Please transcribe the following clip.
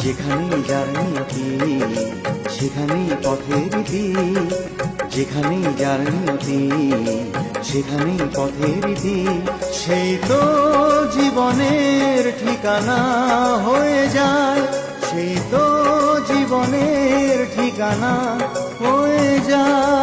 যেখানেই যার নিয়তি সেখানেই পথের রীতি, যেখানেই যার নিয়তি সেখানেই পথের রীতি। সেই তো জীবনের ঠিকানা হয়ে যায়, সেই তো জীবনের ঠিকানা হয়ে যায়।